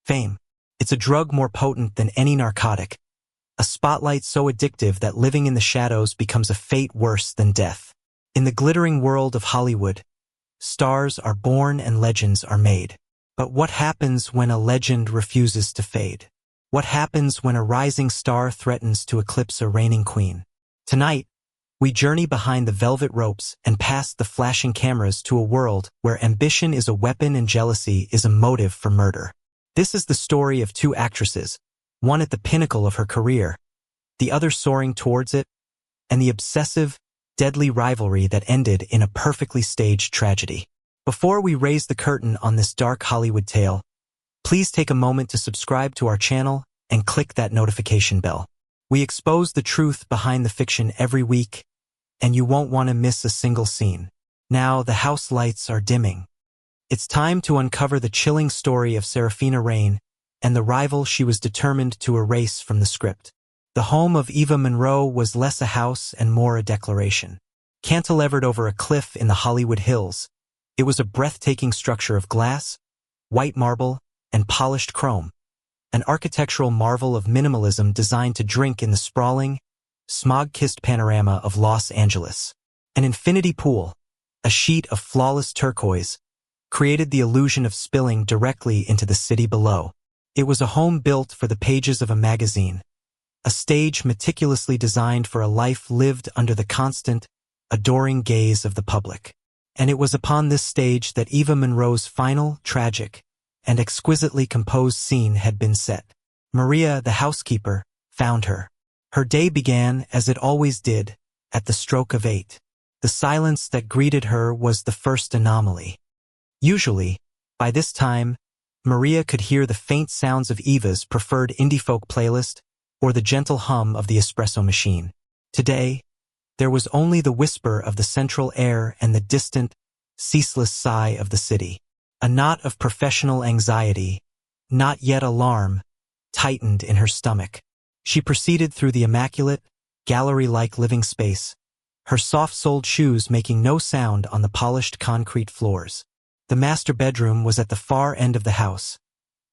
Fame. It's a drug more potent than any narcotic. A spotlight so addictive that living in the shadows becomes a fate worse than death. In the glittering world of Hollywood, stars are born and legends are made. But what happens when a legend refuses to fade? What happens when a rising star threatens to eclipse a reigning queen? Tonight, we journey behind the velvet ropes and past the flashing cameras to a world where ambition is a weapon and jealousy is a motive for murder. This is the story of two actresses, one at the pinnacle of her career, the other soaring towards it, and the obsessive, deadly rivalry that ended in a perfectly staged tragedy. Before we raise the curtain on this dark Hollywood tale, please take a moment to subscribe to our channel and click that notification bell. We expose the truth behind the fiction every week, and you won't want to miss a single scene. Now the house lights are dimming. It's time to uncover the chilling story of Seraphina Reign and the rival she was determined to erase from the script. The home of Eva Monroe was less a house and more a declaration. Cantilevered over a cliff in the Hollywood Hills, it was a breathtaking structure of glass, white marble, and polished chrome, an architectural marvel of minimalism designed to drink in the sprawling, smog-kissed panorama of Los Angeles. An infinity pool, a sheet of flawless turquoise, created the illusion of spilling directly into the city below. It was a home built for the pages of a magazine, a stage meticulously designed for a life lived under the constant, adoring gaze of the public. And it was upon this stage that Eva Monroe's final, tragic, and exquisitely composed scene had been set. Maria, the housekeeper, found her. Her day began, as it always did, at the stroke of 8. The silence that greeted her was the first anomaly. Usually, by this time, Maria could hear the faint sounds of Eva's preferred indie folk playlist or the gentle hum of the espresso machine. Today, there was only the whisper of the central air and the distant, ceaseless sigh of the city. A knot of professional anxiety, not yet alarm, tightened in her stomach. She proceeded through the immaculate, gallery-like living space, her soft-soled shoes making no sound on the polished concrete floors. The master bedroom was at the far end of the house,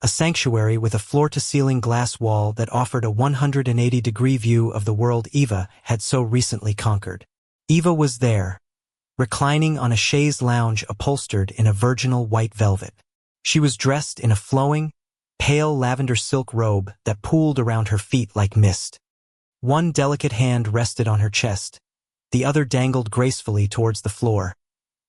a sanctuary with a floor-to-ceiling glass wall that offered a 180-degree view of the world Eva had so recently conquered. Eva was there, reclining on a chaise lounge upholstered in a virginal white velvet. She was dressed in a flowing, pale lavender silk robe that pooled around her feet like mist. One delicate hand rested on her chest, the other dangled gracefully towards the floor,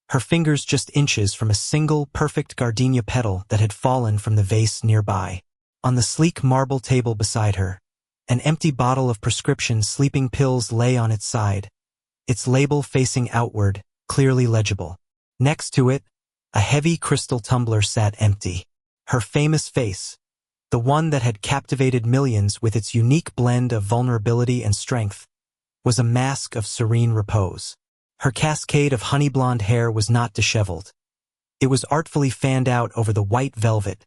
her fingers just inches from a single perfect gardenia petal that had fallen from the vase nearby. On the sleek marble table beside her, an empty bottle of prescription sleeping pills lay on its side, its label facing outward, clearly legible. Next to it, a heavy crystal tumbler sat empty. Her famous face, the one that had captivated millions with its unique blend of vulnerability and strength, was a mask of serene repose. Her cascade of honey-blonde hair was not disheveled. It was artfully fanned out over the white velvet,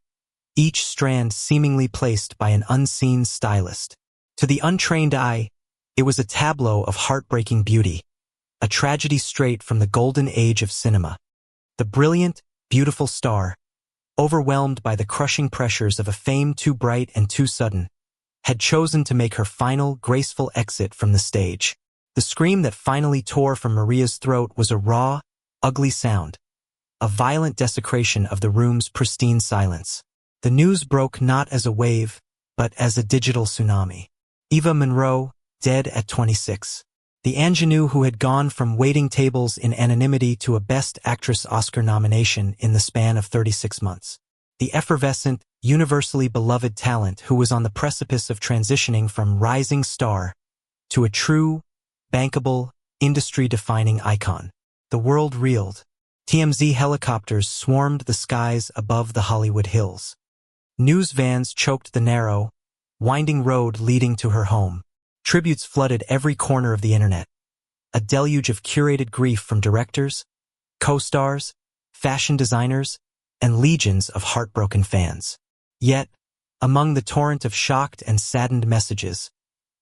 each strand seemingly placed by an unseen stylist. To the untrained eye, it was a tableau of heartbreaking beauty, a tragedy straight from the golden age of cinema. The brilliant, beautiful star, overwhelmed by the crushing pressures of a fame too bright and too sudden, had chosen to make her final, graceful exit from the stage. The scream that finally tore from Maria's throat was a raw, ugly sound, a violent desecration of the room's pristine silence. The news broke not as a wave, but as a digital tsunami. Eva Monroe, dead at 26. The ingenue who had gone from waiting tables in anonymity to a Best Actress Oscar nomination in the span of 36 months. The effervescent, universally beloved talent who was on the precipice of transitioning from rising star to a true, bankable, industry-defining icon. The world reeled. TMZ helicopters swarmed the skies above the Hollywood Hills. News vans choked the narrow, winding road leading to her home. Tributes flooded every corner of the internet. A deluge of curated grief from directors, co-stars, fashion designers, and legions of heartbroken fans. Yet, among the torrent of shocked and saddened messages,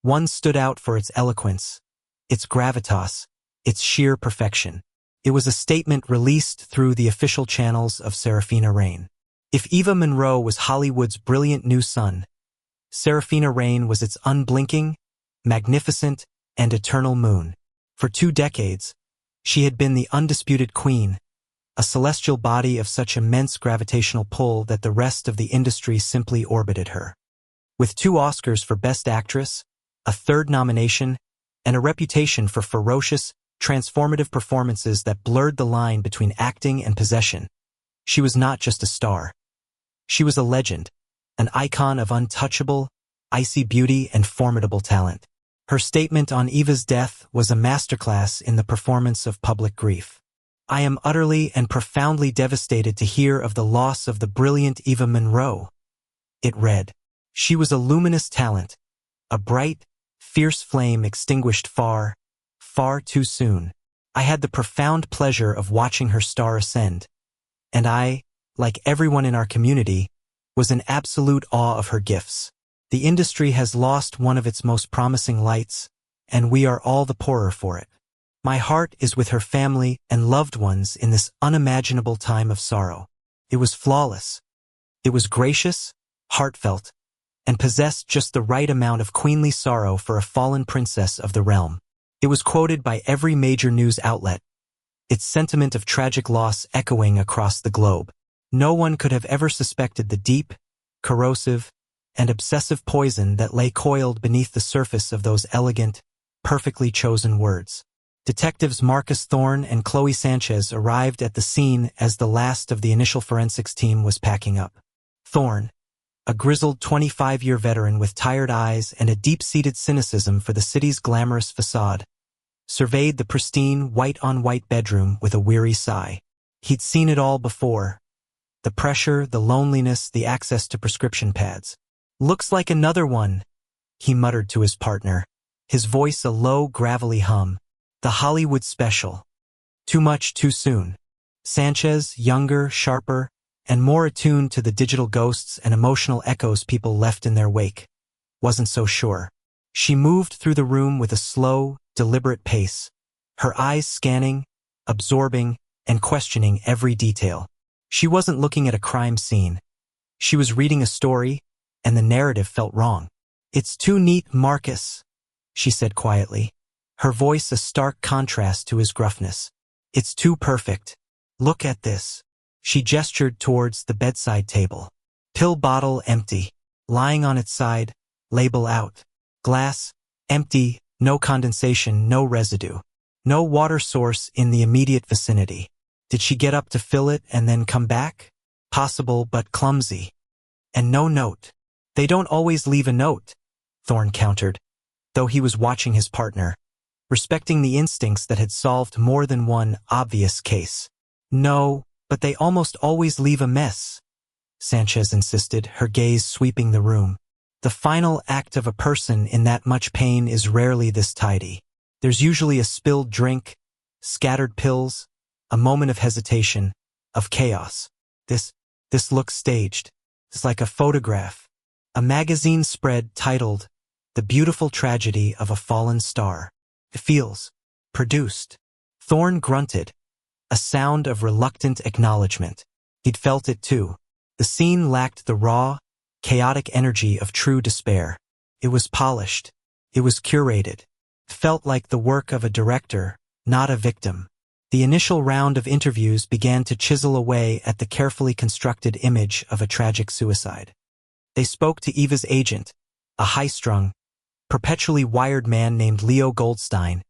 one stood out for its eloquence, its gravitas, its sheer perfection. It was a statement released through the official channels of Seraphina Reign. If Eva Monroe was Hollywood's brilliant new sun, Serafina Rain was its unblinking, magnificent, and eternal moon. For 2 decades, she had been the undisputed queen, a celestial body of such immense gravitational pull that the rest of the industry simply orbited her. With 2 Oscars for Best Actress, a 3rd nomination, and a reputation for ferocious, transformative performances that blurred the line between acting and possession, she was not just a star. She was a legend, an icon of untouchable, icy beauty and formidable talent. Her statement on Eva's death was a masterclass in the performance of public grief. "I am utterly and profoundly devastated to hear of the loss of the brilliant Eva Monroe," it read. She was a luminous talent, a bright, fierce flame extinguished far, far too soon. I had the profound pleasure of watching her star ascend, and I, like everyone in our community, was in absolute awe of her gifts. The industry has lost one of its most promising lights, and we are all the poorer for it. My heart is with her family and loved ones in this unimaginable time of sorrow. It was flawless. It was gracious, heartfelt, and possessed just the right amount of queenly sorrow for a fallen princess of the realm. It was quoted by every major news outlet, its sentiment of tragic loss echoing across the globe. No one could have ever suspected the deep, corrosive, and obsessive poison that lay coiled beneath the surface of those elegant, perfectly chosen words. Detectives Marcus Thorne and Chloe Sanchez arrived at the scene as the last of the initial forensics team was packing up. Thorne, a grizzled 25-year veteran with tired eyes and a deep-seated cynicism for the city's glamorous facade, surveyed the pristine white-on-white bedroom with a weary sigh. He'd seen it all before. The pressure, the loneliness, the access to prescription pads. "Looks like another one," he muttered to his partner, his voice a low, gravelly hum. "The Hollywood special. Too much too soon." Sanchez, younger, sharper, and more attuned to the digital ghosts and emotional echoes people left in their wake, wasn't so sure. She moved through the room with a slow, deliberate pace, her eyes scanning, absorbing, and questioning every detail. She wasn't looking at a crime scene. She was reading a story, and the narrative felt wrong. "It's too neat, Marcus," she said quietly, her voice a stark contrast to his gruffness. "It's too perfect. Look at this." She gestured towards the bedside table. Pill bottle empty. Lying on its side, label out. Glass, empty, no condensation, no residue. No water source in the immediate vicinity. Did she get up to fill it and then come back? Possible, but clumsy. And no note. "They don't always leave a note," Thorne countered, though he was watching his partner, respecting the instincts that had solved more than one obvious case. "No, but they almost always leave a mess," Sanchez insisted, her gaze sweeping the room. "The final act of a person in that much pain is rarely this tidy. There's usually a spilled drink, scattered pills, a moment of hesitation, of chaos. This looks staged. It's like a photograph. A magazine spread titled, 'The Beautiful Tragedy of a Fallen Star.' It feels produced." Thorne grunted, a sound of reluctant acknowledgement. He'd felt it too. The scene lacked the raw, chaotic energy of true despair. It was polished. It was curated. It felt like the work of a director, not a victim. The initial round of interviews began to chisel away at the carefully constructed image of a tragic suicide. They spoke to Eva's agent, a high-strung, perpetually wired man named Leo Goldstein,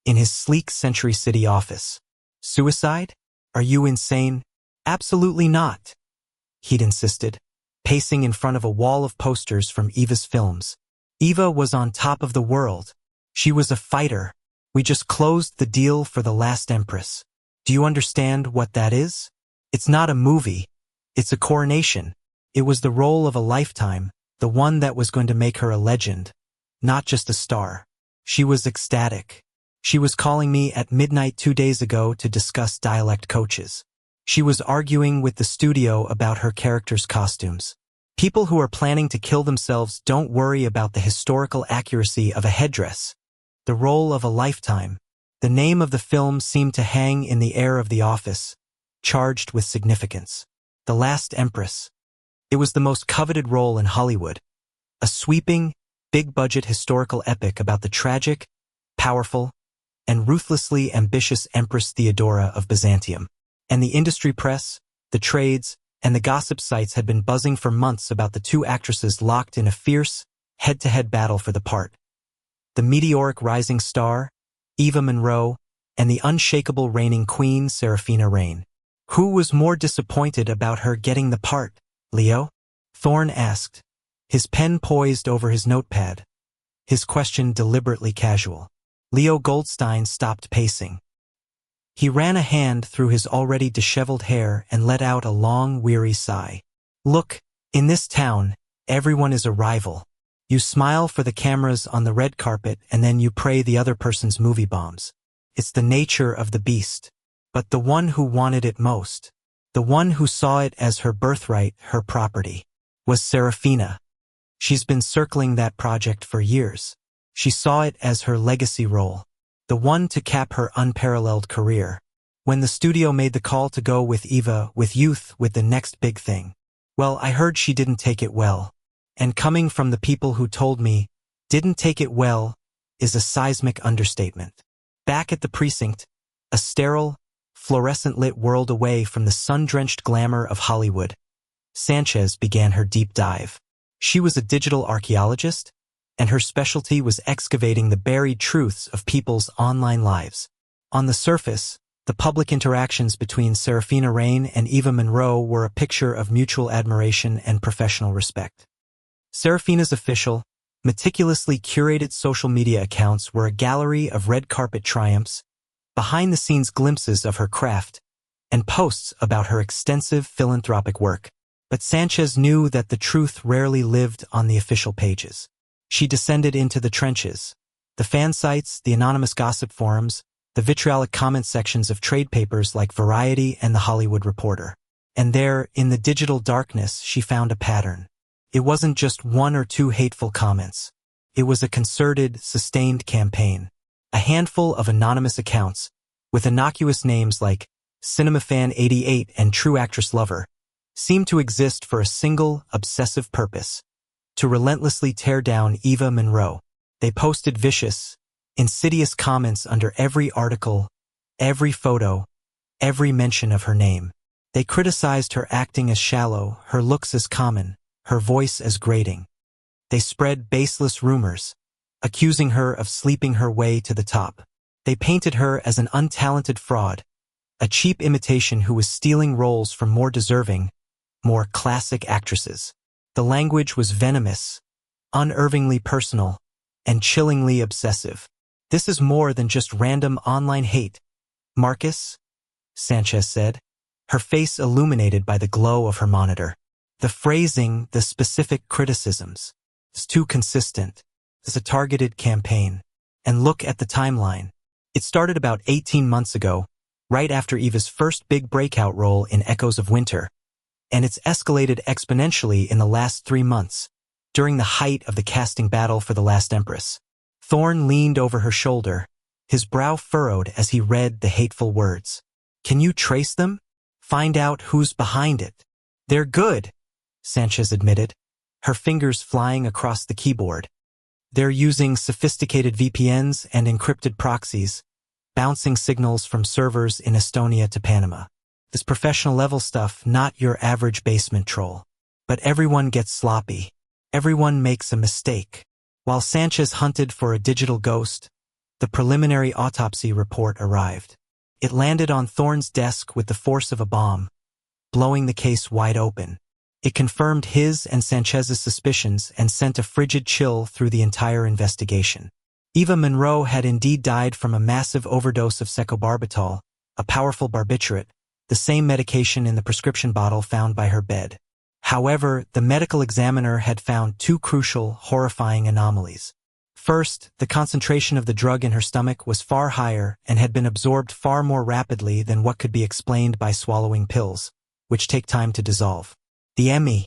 in his sleek Century City office. "Suicide? Are you insane?" "Absolutely not," he'd insisted, pacing in front of a wall of posters from Eva's films. "Eva was on top of the world. She was a fighter. We just closed the deal for The Last Empress. Do you understand what that is? It's not a movie. It's a coronation. It was the role of a lifetime, the one that was going to make her a legend, not just a star." She was ecstatic. She was calling me at midnight 2 days ago to discuss dialect coaches. She was arguing with the studio about her character's costumes. People who are planning to kill themselves don't worry about the historical accuracy of a headdress. The role of a lifetime. The name of the film seemed to hang in the air of the office, charged with significance. The Last Empress. It was the most coveted role in Hollywood, a sweeping, big-budget historical epic about the tragic, powerful, and ruthlessly ambitious Empress Theodora of Byzantium. And the industry press, the trades, and the gossip sites had been buzzing for months about the two actresses locked in a fierce, head-to-head battle for the part. The meteoric rising star, Eva Monroe, and the unshakable reigning queen, Serafina Reign. Who was more disappointed about her getting the part, Leo? Thorne asked, his pen poised over his notepad, his question deliberately casual. Leo Goldstein stopped pacing. He ran a hand through his already disheveled hair and let out a long, weary sigh. Look, in this town, everyone is a rival. You smile for the cameras on the red carpet and then you pray the other person's movie bombs. It's the nature of the beast. But the one who wanted it most, the one who saw it as her birthright, her property, was Serafina. She's been circling that project for years. She saw it as her legacy role, the one to cap her unparalleled career. When the studio made the call to go with Eva, with youth, with the next big thing, well, I heard she didn't take it well. And coming from the people who told me, didn't take it well, is a seismic understatement. Back at the precinct, a sterile, fluorescent-lit world away from the sun-drenched glamour of Hollywood, Sanchez began her deep dive. She was a digital archaeologist, and her specialty was excavating the buried truths of people's online lives. On the surface, the public interactions between Serafina Reign and Eva Monroe were a picture of mutual admiration and professional respect. Serafina's official, meticulously curated social media accounts were a gallery of red carpet triumphs, behind-the-scenes glimpses of her craft, and posts about her extensive philanthropic work. But Sanchez knew that the truth rarely lived on the official pages. She descended into the trenches, the fan sites, the anonymous gossip forums, the vitriolic comment sections of trade papers like Variety and The Hollywood Reporter. And there, in the digital darkness, she found a pattern. It wasn't just one or two hateful comments. It was a concerted, sustained campaign. A handful of anonymous accounts, with innocuous names like CinemaFan88 and True Actress Lover, seemed to exist for a single, obsessive purpose: to relentlessly tear down Eva Monroe. They posted vicious, insidious comments under every article, every photo, every mention of her name. They criticized her acting as shallow, her looks as common, her voice as grating. They spread baseless rumors, accusing her of sleeping her way to the top. They painted her as an untalented fraud, a cheap imitation who was stealing roles from more deserving, more classic actresses. The language was venomous, unnervingly personal, and chillingly obsessive. This is more than just random online hate, Marcus, Sanchez said, her face illuminated by the glow of her monitor. The phrasing, the specific criticisms, is too consistent. It's a targeted campaign. And look at the timeline. It started about 18 months ago, right after Eva's first big breakout role in Echoes of Winter, and it's escalated exponentially in the last 3 months, during the height of the casting battle for The Last Empress. Thorne leaned over her shoulder, his brow furrowed as he read the hateful words. Can you trace them? Find out who's behind it. They're good, Sanchez admitted, her fingers flying across the keyboard. They're using sophisticated VPNs and encrypted proxies, bouncing signals from servers in Estonia to Panama. This professional-level stuff, not your average basement troll. But everyone gets sloppy. Everyone makes a mistake. While Sanchez hunted for a digital ghost, the preliminary autopsy report arrived. It landed on Thorne's desk with the force of a bomb, blowing the case wide open. It confirmed his and Sanchez's suspicions and sent a frigid chill through the entire investigation. Eva Monroe had indeed died from a massive overdose of secobarbital, a powerful barbiturate, the same medication in the prescription bottle found by her bed. However, the medical examiner had found two crucial, horrifying anomalies. First, the concentration of the drug in her stomach was far higher and had been absorbed far more rapidly than what could be explained by swallowing pills, which take time to dissolve. The ME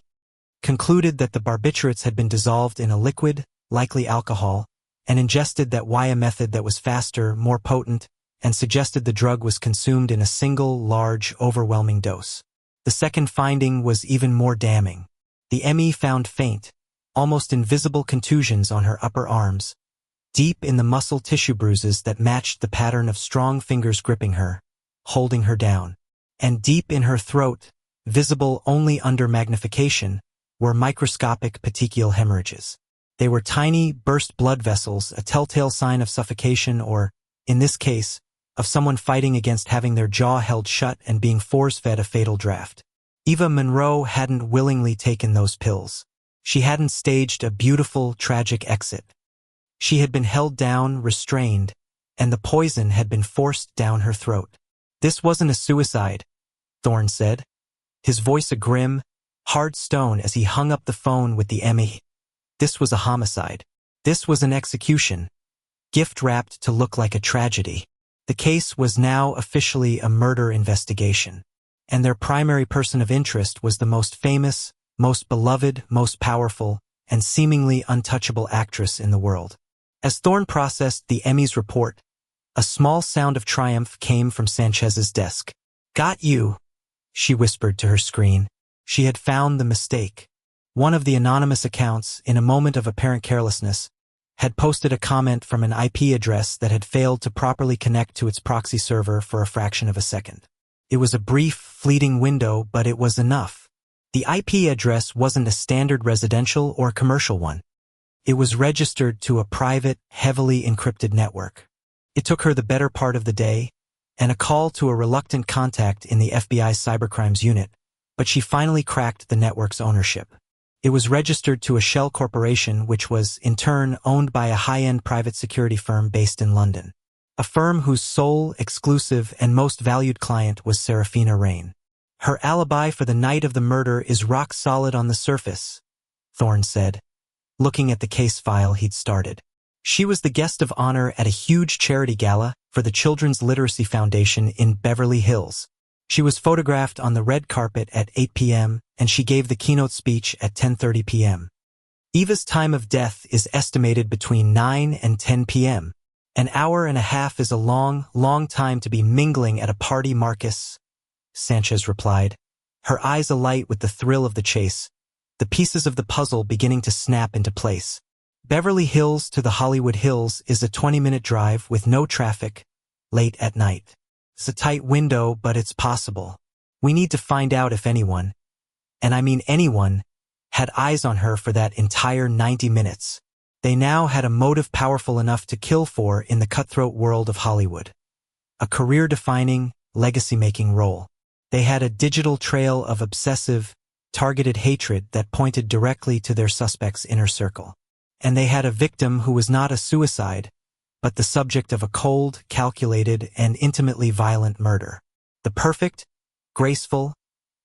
concluded that the barbiturates had been dissolved in a liquid, likely alcohol, and ingested that via method that was faster, more potent, and suggested the drug was consumed in a single, large, overwhelming dose. The second finding was even more damning. The Emmy found faint, almost invisible contusions on her upper arms, deep in the muscle tissue bruises that matched the pattern of strong fingers gripping her, holding her down. And deep in her throat, visible only under magnification, were microscopic petechial hemorrhages. They were tiny, burst blood vessels, a telltale sign of suffocation or, in this case, of someone fighting against having their jaw held shut and being force-fed a fatal draft. Eva Monroe hadn't willingly taken those pills. She hadn't staged a beautiful, tragic exit. She had been held down, restrained, and the poison had been forced down her throat. This wasn't a suicide, Thorne said, his voice a grim, hard stone as he hung up the phone with the Emmy. This was a homicide. This was an execution, gift-wrapped to look like a tragedy. The case was now officially a murder investigation, and their primary person of interest was the most famous, most beloved, most powerful, and seemingly untouchable actress in the world. As Thorne processed the Emmy's report, a small sound of triumph came from Sanchez's desk. "Got you," she whispered to her screen. She had found the mistake. One of the anonymous accounts, in a moment of apparent carelessness, had posted a comment from an IP address that had failed to properly connect to its proxy server for a fraction of a second. It was a brief, fleeting window, but it was enough. The IP address wasn't a standard residential or commercial one. It was registered to a private, heavily encrypted network. It took her the better part of the day, and a call to a reluctant contact in the FBI's cybercrimes unit, but she finally cracked the network's ownership. It was registered to a shell corporation which was, in turn, owned by a high-end private security firm based in London. A firm whose sole, exclusive, and most valued client was Serafina Rain. "Her alibi for the night of the murder is rock solid on the surface," Thorne said, looking at the case file he'd started. She was the guest of honor at a huge charity gala for the Children's Literacy Foundation in Beverly Hills. She was photographed on the red carpet at 8 p.m., and she gave the keynote speech at 10:30 p.m. Eva's time of death is estimated between 9 and 10 p.m. An hour and a half is a long, long time to be mingling at a party, Marcus, Sanchez replied, her eyes alight with the thrill of the chase, the pieces of the puzzle beginning to snap into place. Beverly Hills to the Hollywood Hills is a 20-minute drive with no traffic, late at night. It's a tight window, but it's possible. We need to find out if anyone, and I mean anyone, had eyes on her for that entire 90 minutes. They now had a motive powerful enough to kill for in the cutthroat world of Hollywood. A career-defining, legacy-making role. They had a digital trail of obsessive, targeted hatred that pointed directly to their suspect's inner circle. And they had a victim who was not a suicide, but the subject of a cold, calculated, and intimately violent murder. The perfect, graceful,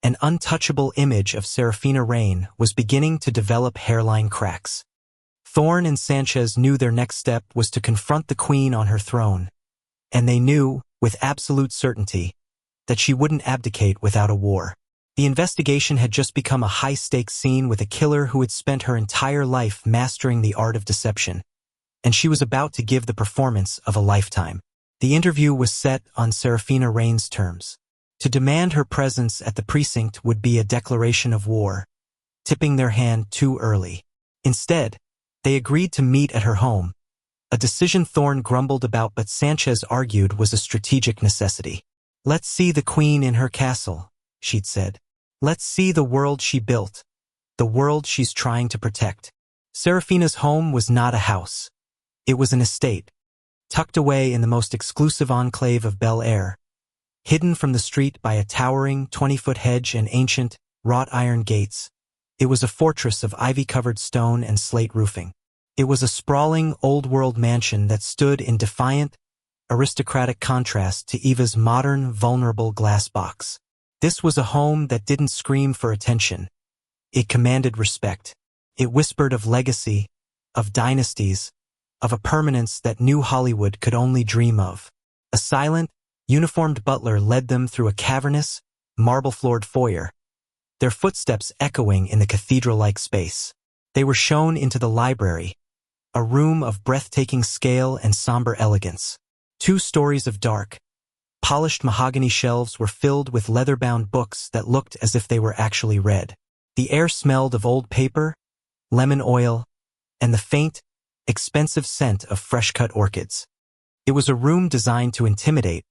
and untouchable image of Serafina Rain was beginning to develop hairline cracks. Thorne and Sanchez knew their next step was to confront the queen on her throne, and they knew, with absolute certainty, that she wouldn't abdicate without a war. The investigation had just become a high-stakes scene with a killer who had spent her entire life mastering the art of deception, and she was about to give the performance of a lifetime. The interview was set on Serafina Rain's terms. To demand her presence at the precinct would be a declaration of war, tipping their hand too early. Instead, they agreed to meet at her home, a decision Thorne grumbled about but Sanchez argued was a strategic necessity. "Let's see the queen in her castle," she'd said. "Let's see the world she built, the world she's trying to protect." Serafina's home was not a house. It was an estate, tucked away in the most exclusive enclave of Bel Air, hidden from the street by a towering 20-foot hedge and ancient, wrought-iron gates. It was a fortress of ivy-covered stone and slate roofing. It was a sprawling, old-world mansion that stood in defiant, aristocratic contrast to Eva's modern, vulnerable glass box. This was a home that didn't scream for attention. It commanded respect. It whispered of legacy, of dynasties, of a permanence that New Hollywood could only dream of. A silent, uniformed butler led them through a cavernous, marble-floored foyer, their footsteps echoing in the cathedral-like space. They were shown into the library, a room of breathtaking scale and somber elegance. 2 stories of dark, polished mahogany shelves were filled with leather-bound books that looked as if they were actually read. The air smelled of old paper, lemon oil, and the faint, expensive scent of fresh-cut orchids. It was a room designed to intimidate,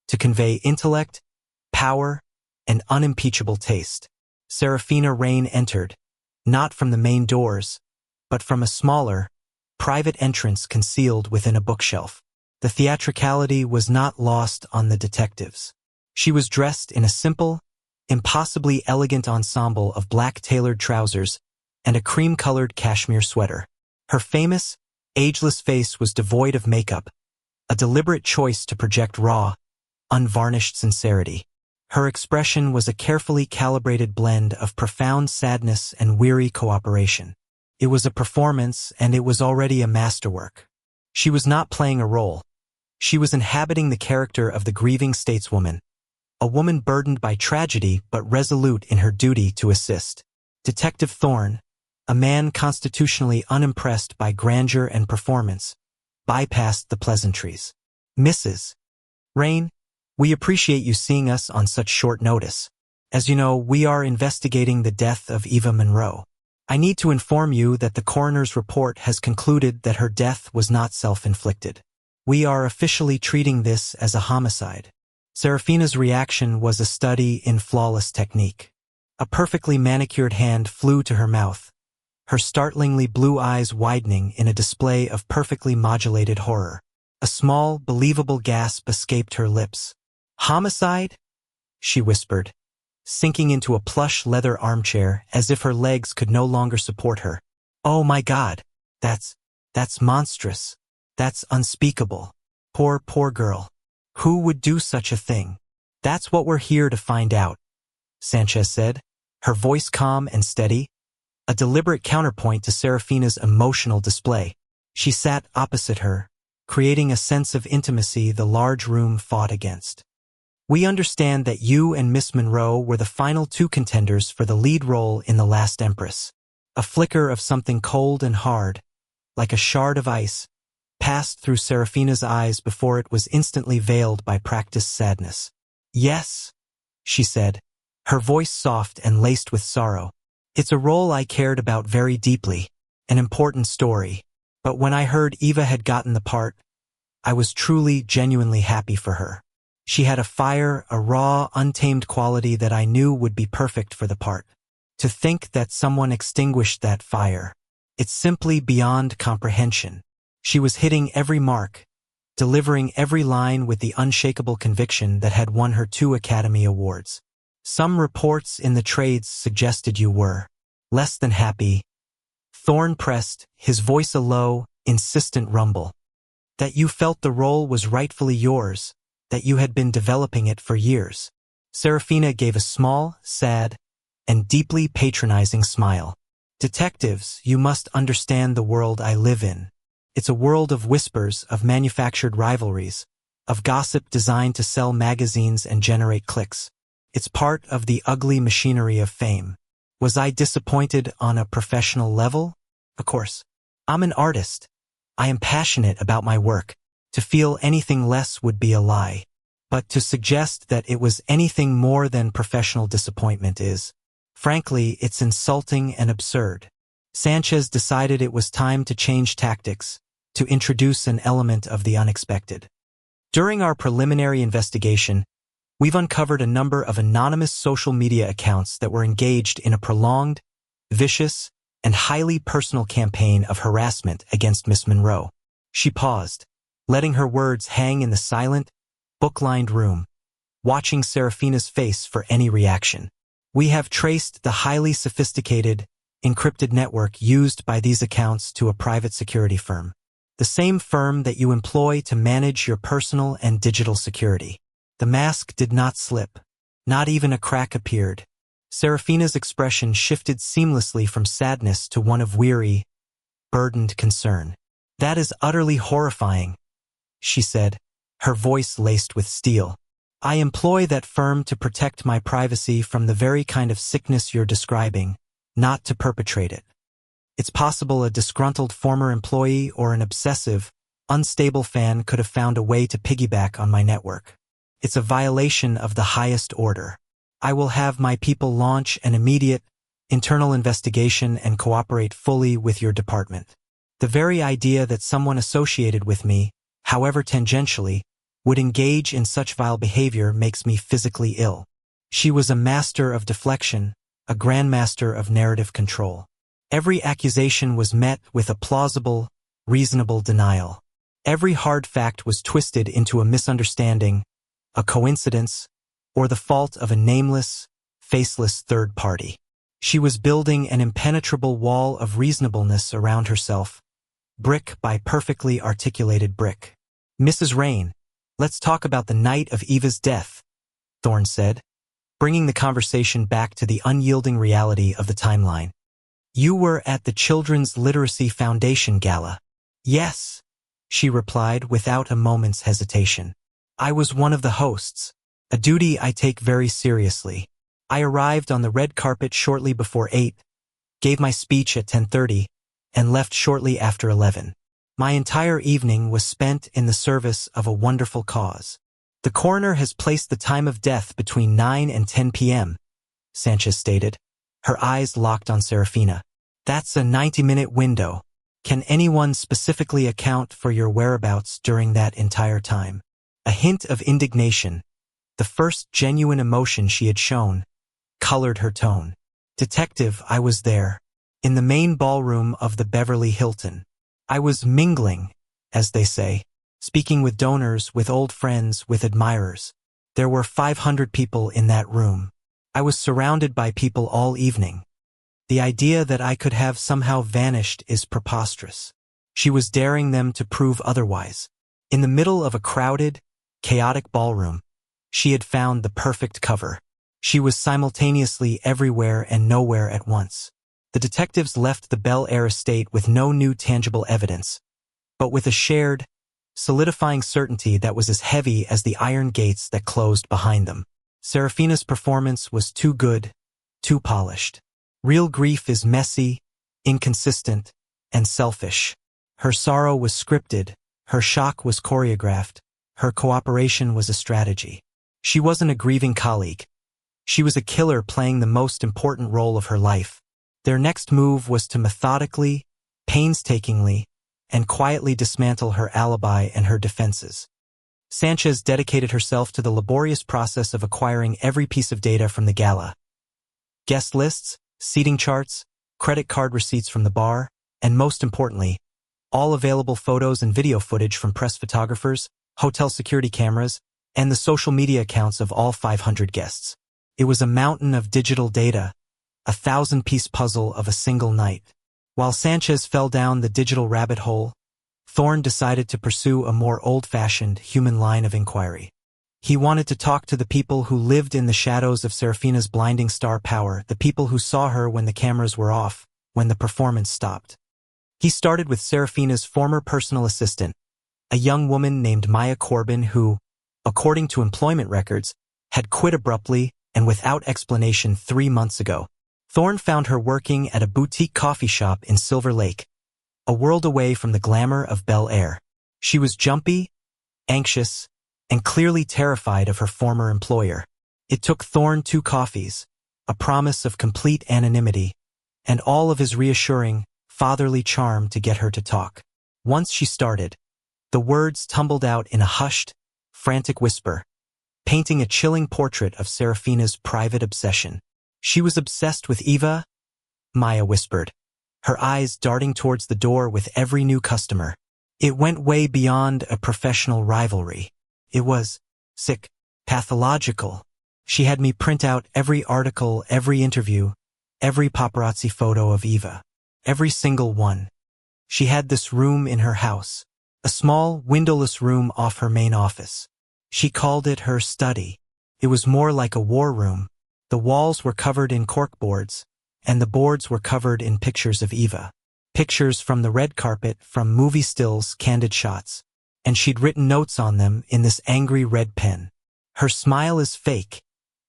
to convey intellect, power, and unimpeachable taste. Serafina Rain entered, not from the main doors, but from a smaller, private entrance concealed within a bookshelf. The theatricality was not lost on the detectives. She was dressed in a simple, impossibly elegant ensemble of black tailored trousers and a cream-colored cashmere sweater. Her famous, ageless face was devoid of makeup, a deliberate choice to project raw, unvarnished sincerity. Her expression was a carefully calibrated blend of profound sadness and weary cooperation. It was a performance, and it was already a masterwork. She was not playing a role. She was inhabiting the character of the grieving stateswoman, a woman burdened by tragedy but resolute in her duty to assist. Detective Thorne, a man constitutionally unimpressed by grandeur and performance, bypassed the pleasantries. Mrs. Rain, we appreciate you seeing us on such short notice. As you know, we are investigating the death of Eva Monroe. I need to inform you that the coroner's report has concluded that her death was not self-inflicted. We are officially treating this as a homicide. Serafina's reaction was a study in flawless technique. A perfectly manicured hand flew to her mouth, her startlingly blue eyes widening in a display of perfectly modulated horror. A small, believable gasp escaped her lips. "Homicide?" she whispered, sinking into a plush leather armchair as if her legs could no longer support her. "Oh my God, that's monstrous. That's unspeakable. Poor girl. Who would do such a thing?" "That's what we're here to find out," Sanchez said, her voice calm and steady, a deliberate counterpoint to Serafina's emotional display. She sat opposite her, creating a sense of intimacy the large room fought against. "We understand that you and Miss Monroe were the final two contenders for the lead role in The Last Empress." A flicker of something cold and hard, like a shard of ice, passed through Serafina's eyes before it was instantly veiled by practiced sadness. "Yes," she said, her voice soft and laced with sorrow. "It's a role I cared about very deeply, an important story. But when I heard Eva had gotten the part, I was truly, genuinely happy for her. She had a fire, a raw, untamed quality that I knew would be perfect for the part. To think that someone extinguished that fire, it's simply beyond comprehension. She was hitting every mark, delivering every line with the unshakable conviction that had won her 2 Academy Awards. Some reports in the trades suggested you were less than happy." Thorne pressed, his voice a low, insistent rumble. "That you felt the role was rightfully yours, that you had been developing it for years." Serafina gave a small, sad, and deeply patronizing smile. "Detectives, you must understand the world I live in. It's a world of whispers, of manufactured rivalries, of gossip designed to sell magazines and generate clicks. It's part of the ugly machinery of fame. Was I disappointed on a professional level? Of course. I'm an artist. I am passionate about my work. To feel anything less would be a lie. But to suggest that it was anything more than professional disappointment is, frankly, it's insulting and absurd." Sanchez decided it was time to change tactics, to introduce an element of the unexpected. "During our preliminary investigation, we've uncovered a number of anonymous social media accounts that were engaged in a prolonged, vicious, and highly personal campaign of harassment against Miss Monroe." She paused, letting her words hang in the silent, book-lined room, watching Serafina's face for any reaction. "We have traced the highly sophisticated, encrypted network used by these accounts to a private security firm. The same firm that you employ to manage your personal and digital security." The mask did not slip. Not even a crack appeared. Serafina's expression shifted seamlessly from sadness to one of weary, burdened concern. "That is utterly horrifying," she said, her voice laced with steel. "I employ that firm to protect my privacy from the very kind of sickness you're describing, not to perpetrate it. It's possible a disgruntled former employee or an obsessive, unstable fan could have found a way to piggyback on my network. It's a violation of the highest order. I will have my people launch an immediate internal investigation and cooperate fully with your department. The very idea that someone associated with me, however tangentially, would engage in such vile behavior makes me physically ill. She was a master of deflection, a grandmaster of narrative control. Every accusation was met with a plausible, reasonable denial. Every hard fact was twisted into a misunderstanding, a coincidence, or the fault of a nameless, faceless third party. She was building an impenetrable wall of reasonableness around herself, brick by perfectly articulated brick. Mrs. Rain, let's talk about the night of Eva's death, Thorne said, bringing the conversation back to the unyielding reality of the timeline. You were at the Children's Literacy Foundation Gala. Yes, she replied without a moment's hesitation. I was one of the hosts, a duty I take very seriously. I arrived on the red carpet shortly before 8, gave my speech at 10:30, and left shortly after 11. My entire evening was spent in the service of a wonderful cause. The coroner has placed the time of death between 9 and 10 p.m., Sanchez stated, her eyes locked on Serafina. That's a 90-minute window. Can anyone specifically account for your whereabouts during that entire time? A hint of indignation, the first genuine emotion she had shown, colored her tone. Detective, I was there, in the main ballroom of the Beverly Hilton. I was mingling, as they say, speaking with donors, with old friends, with admirers. There were 500 people in that room. I was surrounded by people all evening. The idea that I could have somehow vanished is preposterous. She was daring them to prove otherwise. In the middle of a crowded, chaotic ballroom, she had found the perfect cover. She was simultaneously everywhere and nowhere at once. The detectives left the Bel Air estate with no new tangible evidence, but with a shared, solidifying certainty that was as heavy as the iron gates that closed behind them. Serafina's performance was too good, too polished. Real grief is messy, inconsistent, and selfish. Her sorrow was scripted, her shock was choreographed, her cooperation was a strategy. She wasn't a grieving colleague. She was a killer playing the most important role of her life. Their next move was to methodically, painstakingly, and quietly dismantle her alibi and her defenses. Sanchez dedicated herself to the laborious process of acquiring every piece of data from the gala. Guest lists, seating charts, credit card receipts from the bar, and most importantly, all available photos and video footage from press photographers, hotel security cameras, and the social media accounts of all 500 guests. It was a mountain of digital data, a 1,000-piece puzzle of a single night. While Sanchez fell down the digital rabbit hole, Thorne decided to pursue a more old-fashioned human line of inquiry. He wanted to talk to the people who lived in the shadows of Serafina's blinding star power, the people who saw her when the cameras were off, when the performance stopped. He started with Serafina's former personal assistant, a young woman named Maya Corbin who, according to employment records, had quit abruptly and without explanation 3 months ago. Thorne found her working at a boutique coffee shop in Silver Lake, a world away from the glamour of Bel Air. She was jumpy, anxious, and clearly terrified of her former employer. It took Thorne 2 coffees, a promise of complete anonymity, and all of his reassuring, fatherly charm to get her to talk. Once she started, the words tumbled out in a hushed, frantic whisper, painting a chilling portrait of Serafina's private obsession. She was obsessed with Eva, Maya whispered, her eyes darting towards the door with every new customer. It went way beyond a professional rivalry. It was sick, pathological. She had me print out every article, every interview, every paparazzi photo of Eva. Every single one. She had this room in her house, a small, windowless room off her main office. She called it her study. It was more like a war room. The walls were covered in corkboards, and the boards were covered in pictures of Eva. Pictures from the red carpet, from movie stills, candid shots. And she'd written notes on them in this angry red pen. Her smile is fake.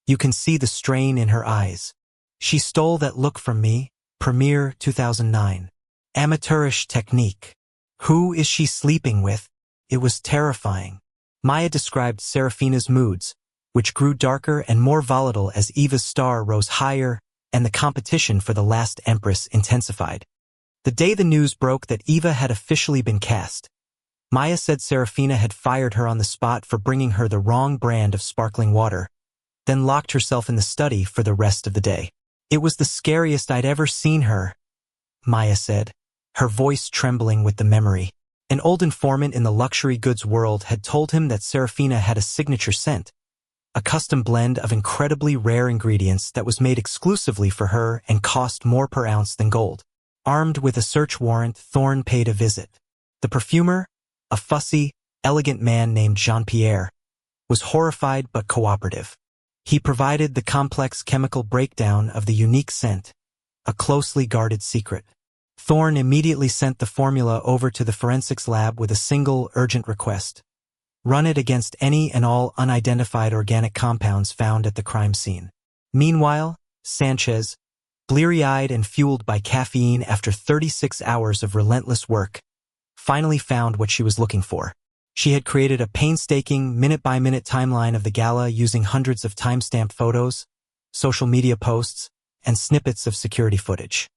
You can see the strain in her eyes. She stole that look from me, Premiere 2009. Amateurish technique. Who is she sleeping with? It was terrifying. Maya described Serafina's moods, which grew darker and more volatile as Eva's star rose higher and the competition for the last empress intensified. The day the news broke that Eva had officially been cast, Maya said Serafina had fired her on the spot for bringing her the wrong brand of sparkling water, then locked herself in the study for the rest of the day. It was the scariest I'd ever seen her, Maya said, her voice trembling with the memory. An old informant in the luxury goods world had told him that Serafina had a signature scent, a custom blend of incredibly rare ingredients that was made exclusively for her and cost more per ounce than gold. Armed with a search warrant, Thorne paid a visit. The perfumer, a fussy, elegant man named Jean-Pierre, was horrified but cooperative. He provided the complex chemical breakdown of the unique scent, a closely guarded secret. Thorne immediately sent the formula over to the forensics lab with a single, urgent request. Run it against any and all unidentified organic compounds found at the crime scene. Meanwhile, Sanchez, bleary-eyed and fueled by caffeine after 36 hours of relentless work, finally found what she was looking for. She had created a painstaking, minute-by-minute timeline of the gala using hundreds of timestamped photos, social media posts, and snippets of security footage.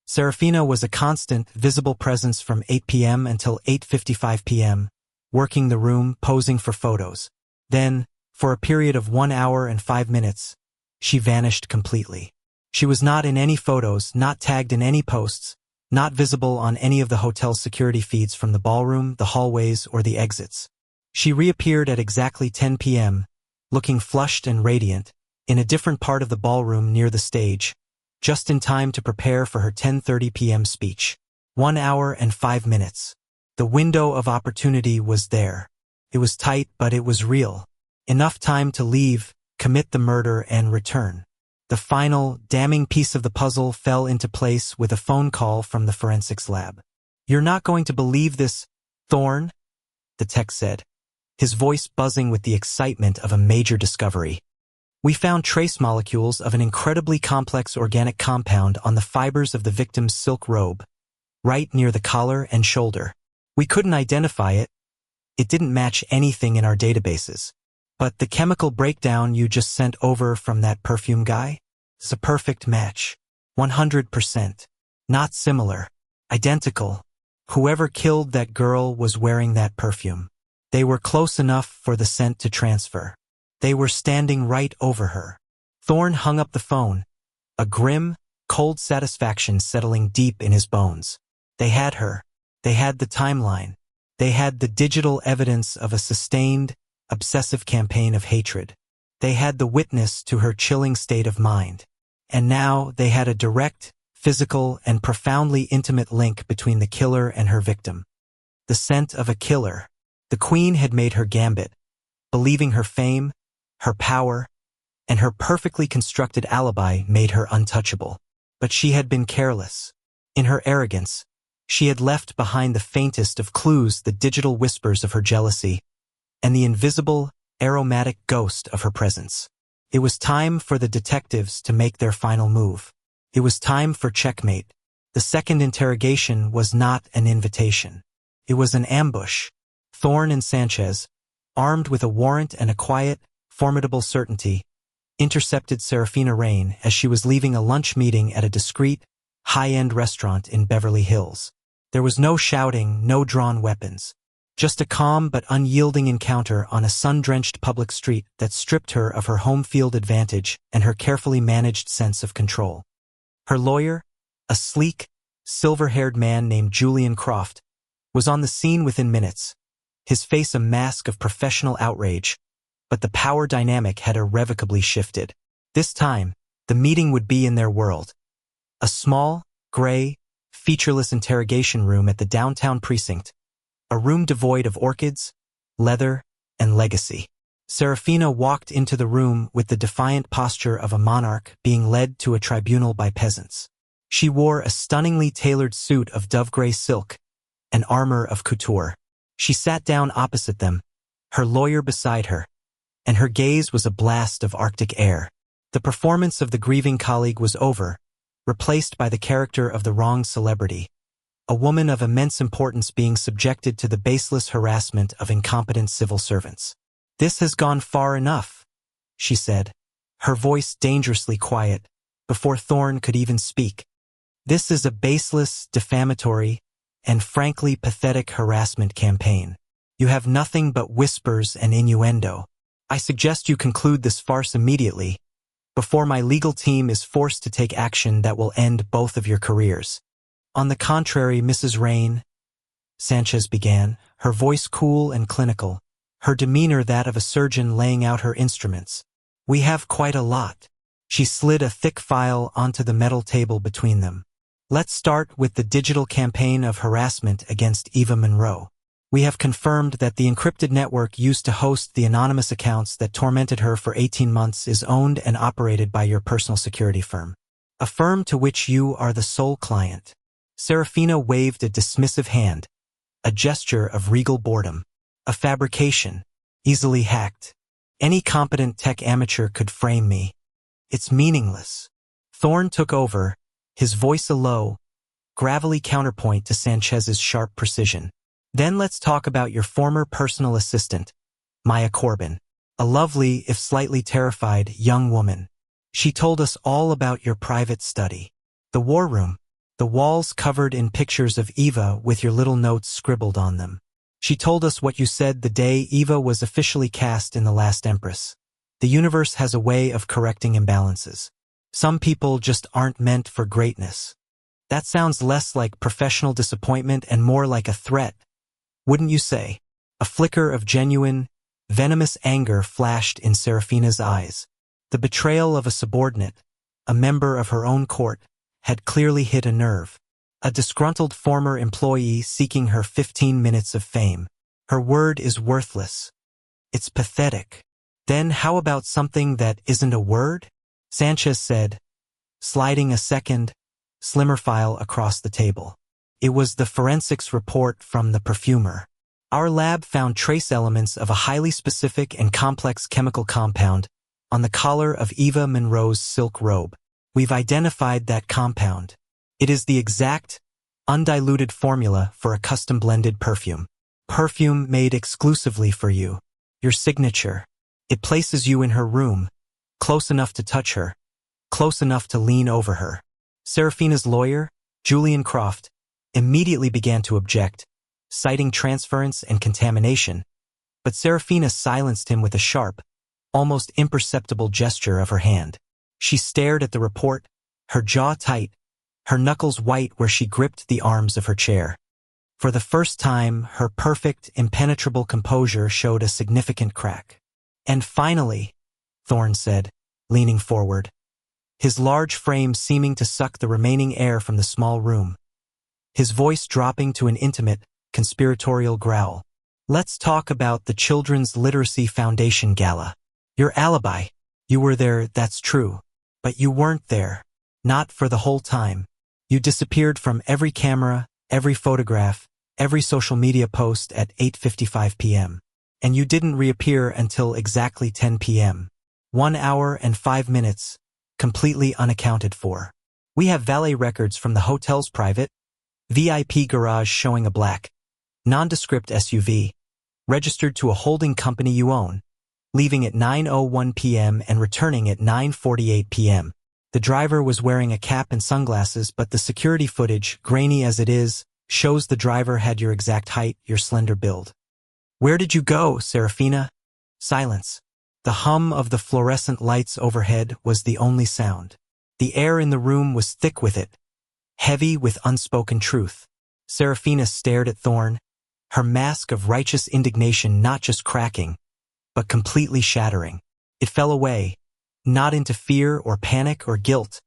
Serafina was a constant, visible presence from 8 p.m. until 8:55 p.m., working the room, posing for photos. Then, for a period of 1 hour and 5 minutes, she vanished completely. She was not in any photos, not tagged in any posts, not visible on any of the hotel's security feeds from the ballroom, the hallways, or the exits. She reappeared at exactly 10 p.m., looking flushed and radiant, in a different part of the ballroom near the stage, just in time to prepare for her 10:30 p.m. speech. 1 hour and 5 minutes. The window of opportunity was there. It was tight, but it was real. Enough time to leave, commit the murder, and return. The final, damning piece of the puzzle fell into place with a phone call from the forensics lab. "You're not going to believe this, Thorne," the tech said, his voice buzzing with the excitement of a major discovery. "We found trace molecules of an incredibly complex organic compound on the fibers of the victim's silk robe, right near the collar and shoulder. We couldn't identify it. It didn't match anything in our databases. But the chemical breakdown you just sent over from that perfume guy is a perfect match. 100%. Not similar. Identical. Whoever killed that girl was wearing that perfume. They were close enough for the scent to transfer. They were standing right over her." Thorne hung up the phone, a grim, cold satisfaction settling deep in his bones. They had her. They had the timeline. They had the digital evidence of a sustained, obsessive campaign of hatred. They had the witness to her chilling state of mind. And now they had a direct, physical, and profoundly intimate link between the killer and her victim. The scent of a killer. The Queen had made her gambit, believing her fame, her power, and her perfectly constructed alibi made her untouchable. But she had been careless. In her arrogance, she had left behind the faintest of clues, the digital whispers of her jealousy, and the invisible, aromatic ghost of her presence. It was time for the detectives to make their final move. It was time for checkmate. The second interrogation was not an invitation. It was an ambush. Thorne and Sanchez, armed with a warrant and a quiet, formidable certainty, intercepted Serafina Rain as she was leaving a lunch meeting at a discreet, high-end restaurant in Beverly Hills. There was no shouting, no drawn weapons. Just a calm but unyielding encounter on a sun-drenched public street that stripped her of her home field advantage and her carefully managed sense of control. Her lawyer, a sleek, silver-haired man named Julian Croft, was on the scene within minutes, his face a mask of professional outrage, but the power dynamic had irrevocably shifted. This time, the meeting would be in their world. A small, gray, featureless interrogation room at the downtown precinct, a room devoid of orchids, leather, and legacy. Serafina walked into the room with the defiant posture of a monarch being led to a tribunal by peasants. She wore a stunningly tailored suit of dove-gray silk, an armor of couture. She sat down opposite them, her lawyer beside her, and her gaze was a blast of Arctic air. The performance of the grieving colleague was over, replaced by the character of the wronged celebrity, a woman of immense importance being subjected to the baseless harassment of incompetent civil servants. "This has gone far enough," she said, her voice dangerously quiet, before Thorne could even speak. "This is a baseless, defamatory, and frankly pathetic harassment campaign. You have nothing but whispers and innuendo. I suggest you conclude this farce immediately, before my legal team is forced to take action that will end both of your careers." "On the contrary, Mrs. Rain," Sanchez began, her voice cool and clinical, her demeanor that of a surgeon laying out her instruments. "We have quite a lot." She slid a thick file onto the metal table between them. "Let's start with the digital campaign of harassment against Eva Monroe. We have confirmed that the encrypted network used to host the anonymous accounts that tormented her for 18 months is owned and operated by your personal security firm, a firm to which you are the sole client." Serafina waved a dismissive hand, a gesture of regal boredom. "A fabrication, easily hacked. Any competent tech amateur could frame me. It's meaningless." Thorne took over, his voice a low, gravelly counterpoint to Sanchez's sharp precision. "Then let's talk about your former personal assistant, Maya Corbin, a lovely, if slightly terrified, young woman. She told us all about your private study, the war room, the walls covered in pictures of Eva with your little notes scribbled on them. She told us what you said the day Eva was officially cast in The Last Empress. The universe has a way of correcting imbalances. Some people just aren't meant for greatness." "That sounds less like professional disappointment and more like a threat, wouldn't you say?" A flicker of genuine, venomous anger flashed in Serafina's eyes. The betrayal of a subordinate, a member of her own court, had clearly hit a nerve. A disgruntled former employee seeking her 15 minutes of fame. Her word is worthless. It's pathetic. "Then how about something that isn't a word?" Sanchez said, sliding a second, slimmer file across the table. It was the forensics report from the perfumer. "Our lab found trace elements of a highly specific and complex chemical compound on the collar of Eva Monroe's silk robe. We've identified that compound. It is the exact, undiluted formula for a custom-blended perfume. Perfume made exclusively for you. Your signature. It places you in her room, close enough to touch her, close enough to lean over her." Serafina's lawyer, Julian Croft, immediately began to object, citing transference and contamination, but Serafina silenced him with a sharp, almost imperceptible gesture of her hand. She stared at the report, her jaw tight, her knuckles white where she gripped the arms of her chair. For the first time, her perfect, impenetrable composure showed a significant crack. "And finally," Thorne said, leaning forward, his large frame seeming to suck the remaining air from the small room, his voice dropping to an intimate, conspiratorial growl. "Let's talk about the Children's Literacy Foundation Gala. Your alibi. You were there, that's true. But you weren't there. Not for the whole time. You disappeared from every camera, every photograph, every social media post at 8:55 p.m. And you didn't reappear until exactly 10 p.m. 1 hour and 5 minutes, completely unaccounted for. We have valet records from the hotel's private VIP garage showing a black, nondescript SUV, registered to a holding company you own, leaving at 9:01 p.m. and returning at 9:48 p.m. The driver was wearing a cap and sunglasses, but the security footage, grainy as it is, shows the driver had your exact height, your slender build. "Where did you go, Serafina?" Silence. The hum of the fluorescent lights overhead was the only sound. The air in the room was thick with it, heavy with unspoken truth. Serafina stared at Thorne, her mask of righteous indignation not just cracking, but completely shattering. It fell away, not into fear or panic or guilt,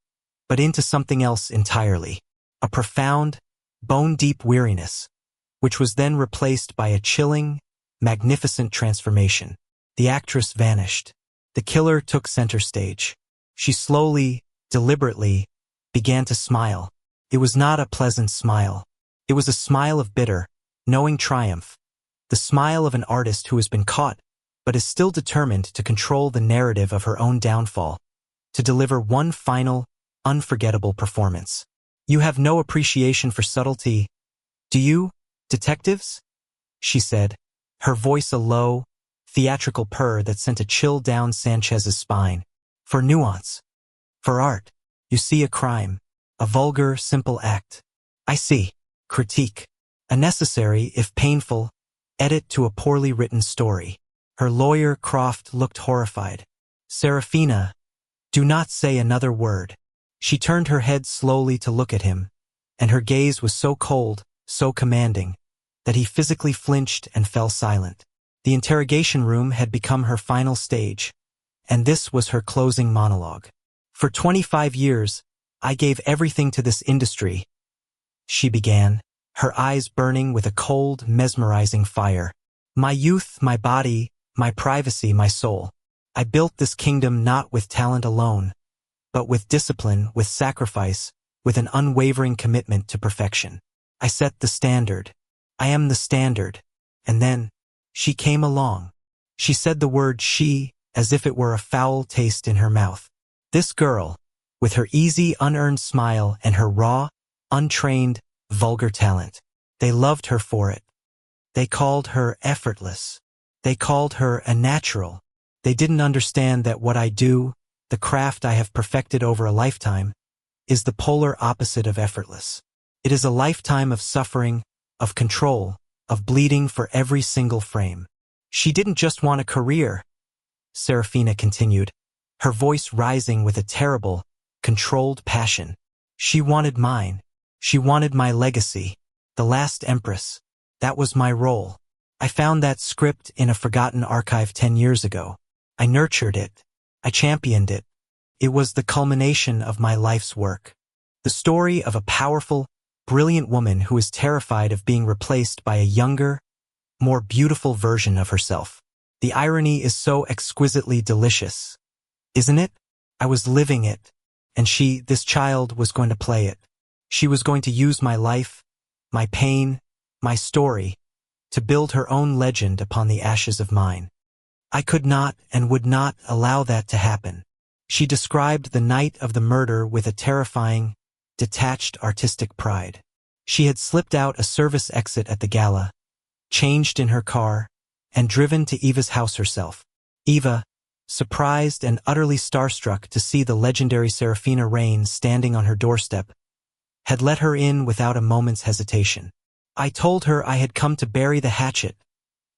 but into something else entirely. A profound, bone-deep weariness, which was then replaced by a chilling, magnificent transformation. The actress vanished. The killer took center stage. She slowly, deliberately, began to smile. It was not a pleasant smile. It was a smile of bitter, knowing triumph. The smile of an artist who has been caught, but is still determined to control the narrative of her own downfall, to deliver one final, unforgettable performance. "You have no appreciation for subtlety," Do you, detectives? She said, her voice a low, theatrical purr that sent a chill down Sanchez's spine. For nuance. For art. You see a crime. A vulgar, simple act. I see. Critique. A necessary, if painful, edit to a poorly written story. Her lawyer, Croft, looked horrified. Serafina, do not say another word. She turned her head slowly to look at him, and her gaze was so cold, so commanding, that he physically flinched and fell silent. The interrogation room had become her final stage, and this was her closing monologue. For 25 years, I gave everything to this industry, she began, her eyes burning with a cold, mesmerizing fire. My youth, my body, my privacy, my soul. I built this kingdom not with talent alone, but with discipline, with sacrifice, with an unwavering commitment to perfection. I set the standard. I am the standard. And then, she came along. She said the word she, as if it were a foul taste in her mouth. This girl, with her easy, unearned smile and her raw, untrained, vulgar talent. They loved her for it. They called her effortless. They called her a natural. They didn't understand that what I do, the craft I have perfected over a lifetime, is the polar opposite of effortless. It is a lifetime of suffering, of control, of bleeding for every single frame. She didn't just want a career, Serafina continued, her voice rising with a terrible, controlled passion. She wanted mine. She wanted my legacy. The last empress. That was my role. I found that script in a forgotten archive 10 years ago. I nurtured it. I championed it. It was the culmination of my life's work. The story of a powerful, brilliant woman who is terrified of being replaced by a younger, more beautiful version of herself. The irony is so exquisitely delicious, isn't it? I was living it, and she, this child, was going to play it. She was going to use my life, my pain, my story, to build her own legend upon the ashes of mine. I could not and would not allow that to happen. She described the night of the murder with a terrifying, detached artistic pride. She had slipped out a service exit at the gala, changed in her car, and driven to Eva's house herself. Eva, surprised and utterly starstruck to see the legendary Serafina Rain standing on her doorstep, had let her in without a moment's hesitation. I told her I had come to bury the hatchet,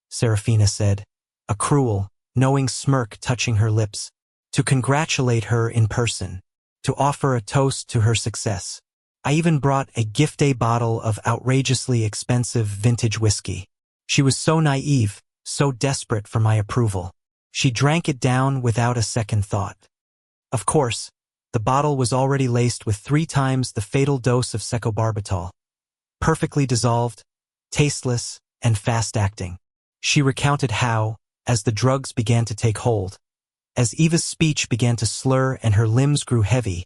Serafina said, a cruel, knowing smirk touching her lips, to congratulate her in person, to offer a toast to her success. I even brought a gift-day bottle of outrageously expensive vintage whiskey. She was so naive, so desperate for my approval. She drank it down without a second thought. Of course, the bottle was already laced with 3 times the fatal dose of secobarbital, perfectly dissolved, tasteless, and fast-acting. She recounted how, as the drugs began to take hold, as Eva's speech began to slur and her limbs grew heavy,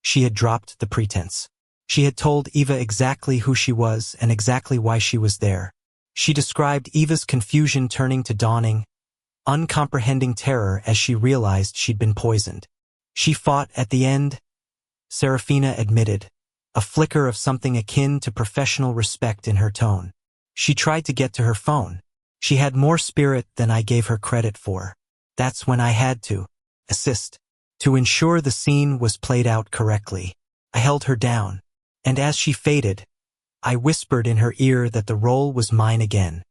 she had dropped the pretense. She had told Eva exactly who she was and exactly why she was there. She described Eva's confusion turning to dawning, uncomprehending terror as she realized she'd been poisoned. She fought at the end, Serafina admitted, a flicker of something akin to professional respect in her tone. She tried to get to her phone. She had more spirit than I gave her credit for. That's when I had to assist, to ensure the scene was played out correctly. I held her down, and as she faded, I whispered in her ear that the role was mine again,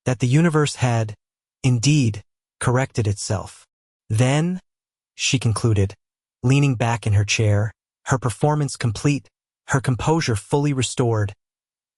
that the universe had, indeed, corrected itself. Then, she concluded, leaning back in her chair, her performance complete, her composure fully restored,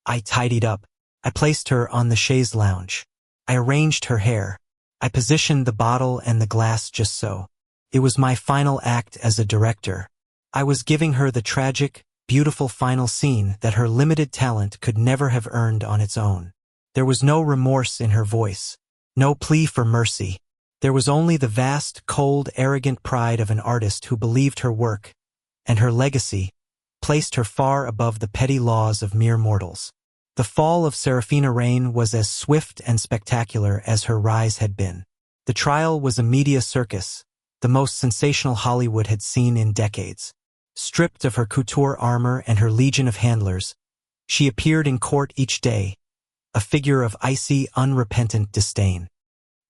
I tidied up. I placed her on the chaise lounge. I arranged her hair. I positioned the bottle and the glass just so. It was my final act as a director. I was giving her the tragic, beautiful final scene that her limited talent could never have earned on its own. There was no remorse in her voice, no plea for mercy. There was only the vast, cold, arrogant pride of an artist who believed her work, and her legacy, placed her far above the petty laws of mere mortals. The fall of Serafina Rain was as swift and spectacular as her rise had been. The trial was a media circus, the most sensational Hollywood had seen in decades. Stripped of her couture armor and her legion of handlers, She appeared in court each day, a figure of icy, unrepentant disdain.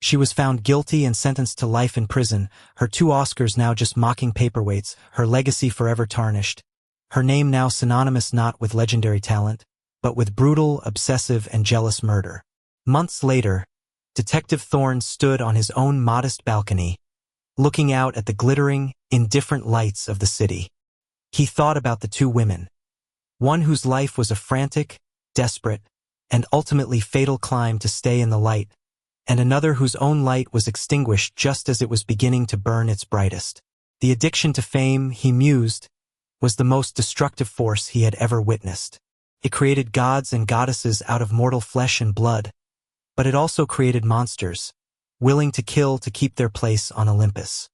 She was found guilty and sentenced to life in prison, her 2 Oscars now just mocking paperweights, her legacy forever tarnished. Her name now synonymous not with legendary talent, but with brutal, obsessive, and jealous murder. Months later, Detective Thorne stood on his own modest balcony, looking out at the glittering, indifferent lights of the city. He thought about the 2 women, one whose life was a frantic, desperate, and ultimately fatal climb to stay in the light, and another whose own light was extinguished just as it was beginning to burn its brightest. The addiction to fame, he mused, was the most destructive force he had ever witnessed. It created gods and goddesses out of mortal flesh and blood, but it also created monsters, willing to kill to keep their place on Olympus.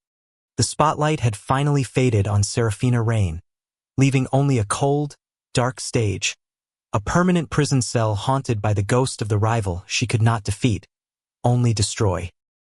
The spotlight had finally faded on Seraphina Rain, leaving only a cold, dark stage, a permanent prison cell haunted by the ghost of the rival she could not defeat, only destroy.